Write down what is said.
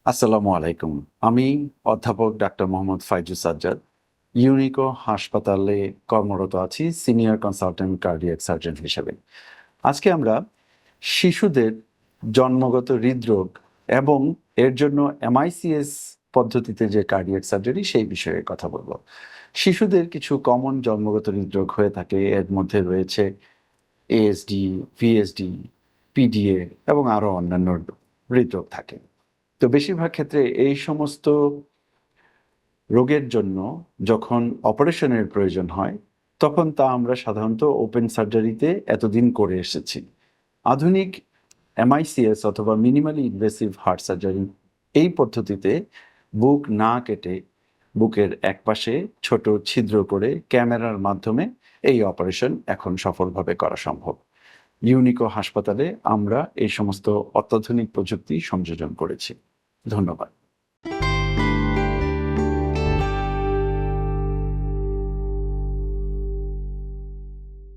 আসসালামু আলাইকুম। আমি অধ্যাপক ডাক্তার মোহাম্মদ ফাইজুস সাজ্জাদ ইউনিকো হাসপাতালে কর্মরত আছি সিনিয়র কনসালটেন্ট কার্ডিয়াক সার্জন হিসেবে। আজকে আমরা শিশুদের জন্মগত হৃদরোগ এবং এর জন্য এমআইসিএস পদ্ধতিতে যে কার্ডিয়াক সার্জারি সেই বিষয়ে কথা বলবো। শিশুদের কিছু কমন জন্মগত হৃদরোগ হয়ে থাকে, এর মধ্যে রয়েছে এএসডি, ভিএসডি, পিডিএ এবং আরও অন্যান্য হৃদরোগ থাকে। তো বেশিরভাগ ক্ষেত্রে এই সমস্ত রোগের জন্য যখন অপারেশনের প্রয়োজন হয় তখন তা আমরা সাধারণত ওপেন সার্জারিতে এতদিন করে এসেছি। আধুনিক এমআইসিএস অথবা মিনিমালি ইনভেসিভ হার্ট সার্জারি এই পদ্ধতিতে বুক না কেটে বুকের একপাশে ছোট ছিদ্র করে ক্যামেরার মাধ্যমে এই অপারেশন এখন সফলভাবে করা সম্ভব। ইউনিকো হাসপাতালে আমরা এই সমস্ত অত্যাধুনিক প্রযুক্তি সংযোজন করেছি। ধন্যবাদ।